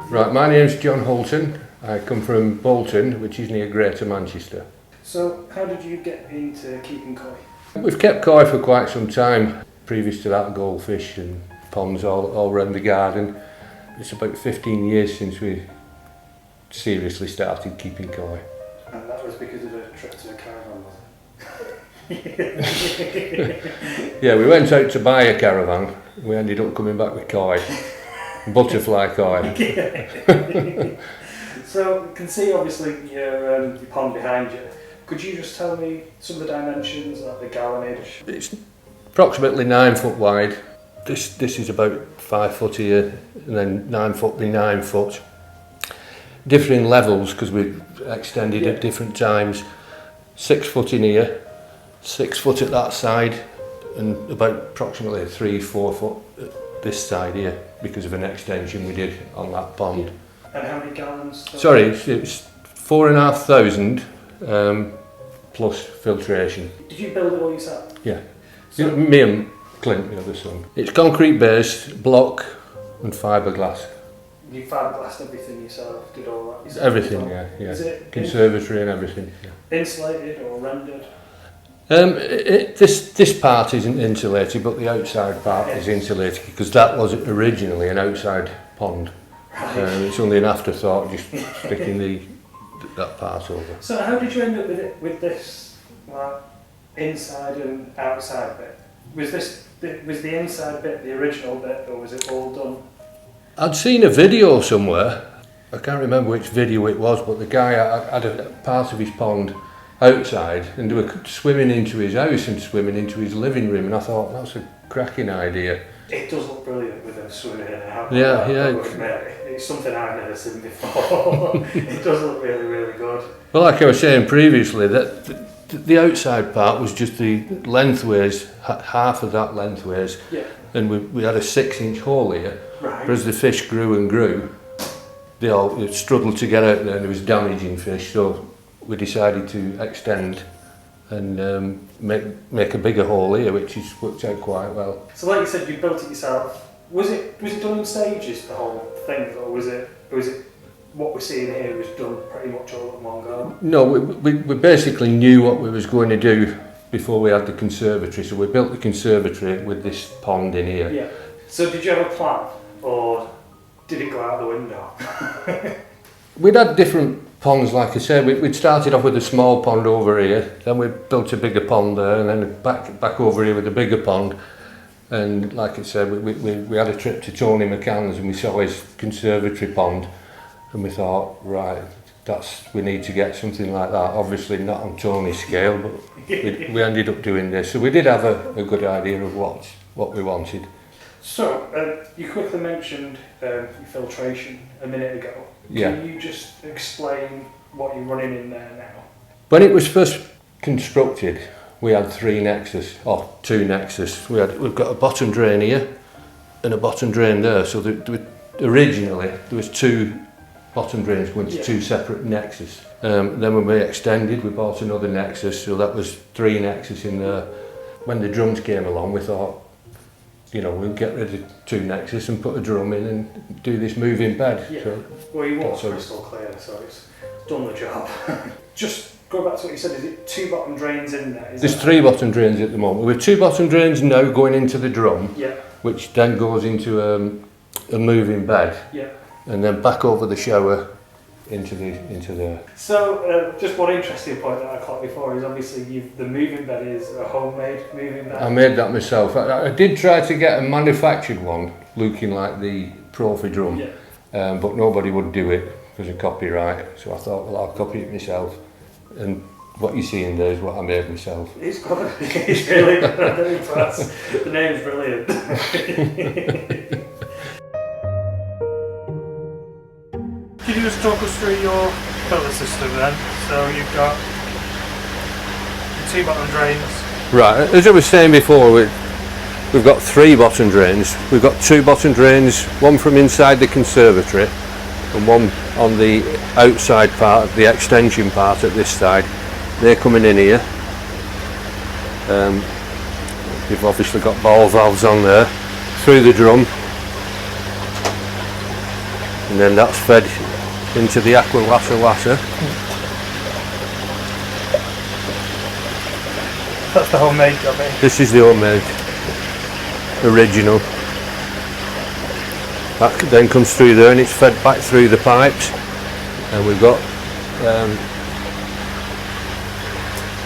Right, my name's John Holton. I come from Bolton, which is near Greater Manchester. So, how did you get into keeping koi? We've kept koi for quite some time. Previous to that, goldfish and ponds all around the garden. It's about 15 years since we seriously started keeping koi. And that was because of a trip to a caravan, was it? Yeah, we went out to buy a caravan. We ended up coming back with koi. Butterfly koi. So, you can see obviously your pond behind you. Could you just tell me some of the dimensions, like the gallonage? It's approximately 9 foot wide. This is about 5 foot here, and then 9 foot by 9 foot. Differing levels because we've extended at different times. 6 foot in here, 6 foot at that side, and about approximately 3-4 foot at this side here because of an extension we did on that pond. And how many gallons? Sorry, it's 4,500 plus filtration. Did you build it all yourself? Yeah. So, me and Clint, the other son. It's concrete based, block and fiberglass. You fiberglassed everything yourself, did all that yourself? Everything, yeah. Is it conservatory and everything. Yeah. Insulated or rendered? This part isn't insulated, but the outside part is insulated because that was originally an outside pond. Right. It's only an afterthought, just sticking that part over. So how did you end up with this like inside and outside bit? Was the inside bit the original bit, or was it all done? I'd seen a video somewhere. I can't remember which video it was, but the guy had a part of his pond outside, and they were swimming into his house and swimming into his living room, and I thought that's a cracking idea. It does look brilliant with them swimming in and out. Yeah. It's something I've never seen before. It does look really, really good. Well, like I was saying previously, that the outside part was just the lengthways, half of that lengthways, and we had a 6-inch hole here. Right. But as the fish grew and grew, they all struggled to get out there, and there was damaging fish, so we decided to extend and make a bigger hole here, which has worked out quite well. So like you said, you built it yourself. Was it done in stages, the whole thing, or was it what we're seeing here was done pretty much all at one go? No, we basically knew what we was going to do before we had the conservatory, so we built the conservatory with this pond in here. Yeah. So did you have a plan, or did it go out the window? We'd had different ponds, like I said. We'd started off with a small pond over here, then we built a bigger pond there, and then back over here with a bigger pond. And like I said, we had a trip to Tony McCann's and we saw his conservatory pond, and we thought, right, we need to get something like that. Obviously not on Tony's scale, but we ended up doing this. So we did have a good idea of what we wanted. So, you quickly mentioned your filtration a minute ago. Can you just explain what you're running in there now? When it was first constructed, we had 2 nexus. We've got a bottom drain here and a bottom drain there. So originally there was 2 bottom drains going to 2 separate nexus. Then when we extended, we bought another nexus, so that was 3 nexus in there. When the drums came along, we thought, we'll get rid of 2 nexus and put a drum in and do this moving bed. Yeah. So, well, your water's crystal clear, so it's done the job. Just go back to what you said, is it 2 bottom drains in there? There's 3 bottom drains at the moment. We've 2 bottom drains now going into the drum, which then goes into a moving bed, and then back over the shower into there. So, just one interesting point that I caught before is obviously the moving bed is a homemade moving bed. I made that myself. I did try to get a manufactured one looking like the Profi drum, but nobody would do it because of copyright. So I thought, well, I'll copy it myself. And what you see in there is what I made myself. It's good. It's really good. I'm impressed. The name's brilliant. Can you just talk us through your filter system then? So you've got your 2 bottom drains. Right, as I was saying before, we've got 3 bottom drains. We've got 2 bottom drains, one from inside the conservatory and one on the outside part, the extension part at this side. They're coming in here. You've obviously got ball valves on there through the drum, and and then that's fed into the aqua lasser. That's the homemade job, eh? This is the homemade, original. That then comes through there and it's fed back through the pipes, and we've got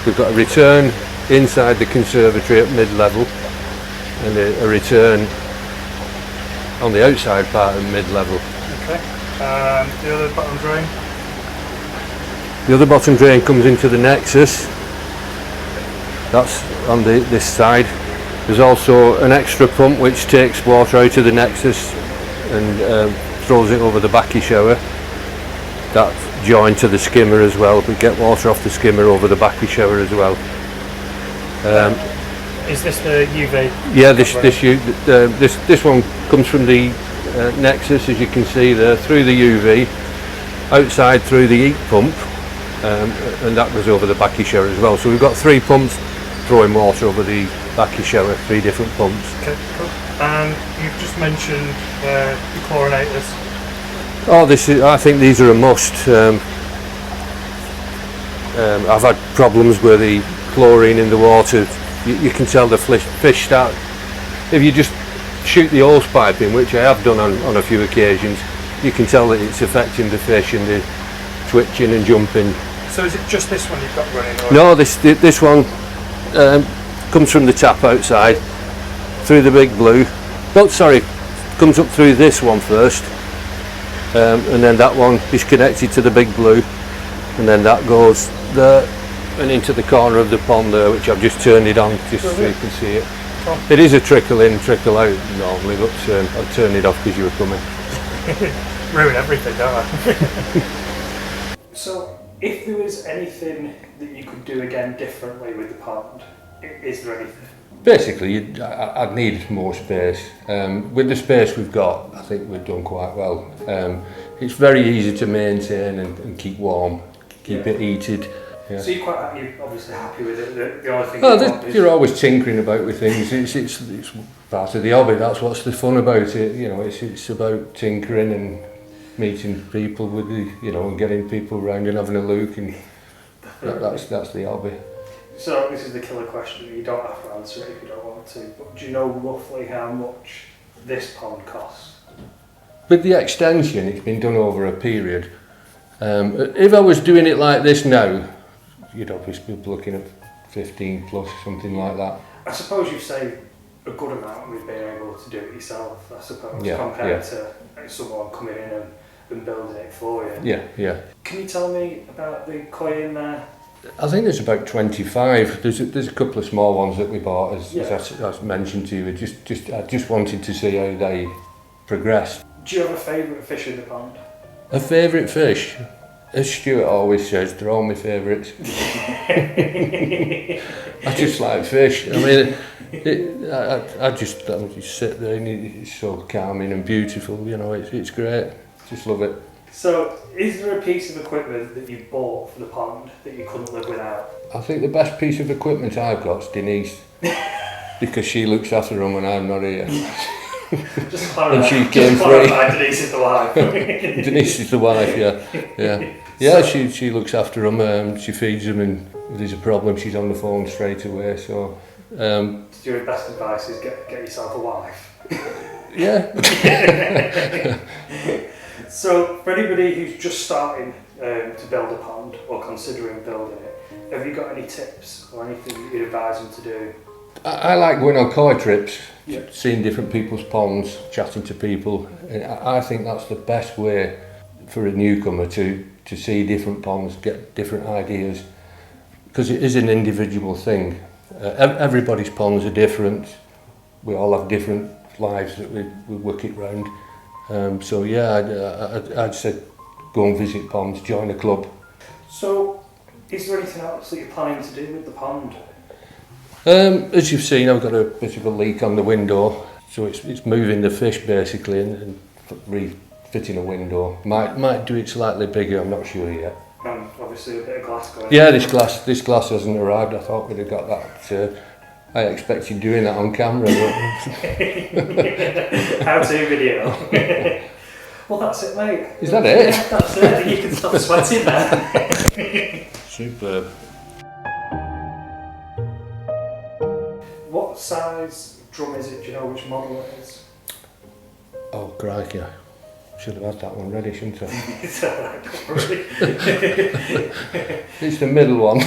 a return inside the conservatory at mid-level, and a return on the outside part at mid-level. Okay. The other bottom drain? The other bottom drain comes into the nexus. That's on this side. There's also an extra pump which takes water out of the nexus and throws it over the backy shower. That's joined to the skimmer as well. We get water off the skimmer over the backy shower as well. Is this the UV? Yeah, this one comes from the nexus, as you can see there, through the UV, outside through the heat pump, and that goes over the backy shower as well. So we've got 3 pumps throwing water over the backy shower, 3 different pumps. Okay, cool. And you've just mentioned the chlorinators. Oh, I think these are a must. I've had problems with the chlorine in the water. You can tell the fish start, if you just shoot the hose pipe in, which I have done on a few occasions, you can tell that it's affecting the fish and the twitching and jumping. So is it just this one you've got running? Or? No, this one comes from the tap outside, through the big blue. Oh, sorry, comes up through this one first, and then that one is connected to the big blue, and then that goes there and into the corner of the pond there, which I've just turned it on just so you can see it. Oh. It is a trickle in, trickle out normally, but I've turned it off because you were coming. Ruin everything, don't I? So, if there was anything that you could do again differently with the pond, is there anything? Basically, I'd need more space. With the space we've got, I think we've done quite well. It's very easy to maintain and keep warm, keep it heated. Yeah. So you're obviously happy with it. The only thing you're always tinkering about with things. It's part of the hobby. That's what's the fun about it. You know, it's about tinkering and meeting people with and getting people around and having a look, and that's the hobby. So this is the killer question. You don't have to answer it if you don't want to. But do you know roughly how much this pond costs? With the extension, it's been done over a period. If I was doing it like this now, you'd obviously be looking at 15 plus, something like that. I suppose you save a good amount with being able to do it yourself, I suppose, compared to someone coming in and building it for you. Yeah. Can you tell me about the koi in there? I think there's about 25. There's a couple of small ones that we bought, as I mentioned to you. I just wanted to see how they progressed. Do you have a favourite fish in the pond? A favourite fish? As Stuart always says, they're all my favourites. I just like fish. I mean, I just sit there and it's so calming and beautiful. You know, it's great. Just love it. So, is there a piece of equipment that you bought for the pond that you couldn't live without? I think the best piece of equipment I've got is Denise, because she looks after them when I'm not here. Just clarify. And she came free. Denise is the wife. Denise is the wife, yeah. She looks after them. She feeds them, and if there's a problem, she's on the phone straight away. So, your best advice is get yourself a wife. Yeah. So, for anybody who's just starting to build a pond or considering building it, have you got any tips or anything that you'd advise them to do? I like going on koi trips, seeing different people's ponds, chatting to people. I think that's the best way for a newcomer to see different ponds, get different ideas, because it is an individual thing. Everybody's ponds are different. We all have different lives that we work it round. So yeah, I'd say go and visit ponds, join a club. So, is there anything else that you're planning to do with the pond? As you've seen, I've got a bit of a leak on the window, so it's moving the fish basically and refitting a window. Might do it slightly bigger, I'm not sure yet. And obviously a bit of glass going. Yeah, this glass hasn't arrived. I thought we'd have got that. I expected doing that on camera. But How to video. Well, that's it, mate. Is that it? Yeah, that's it. You can stop sweating now. Superb. What size drum is it? Do you know which model it is? Oh, crikey. Should have had that one ready, shouldn't I? It's alright, don't worry. It's the middle one.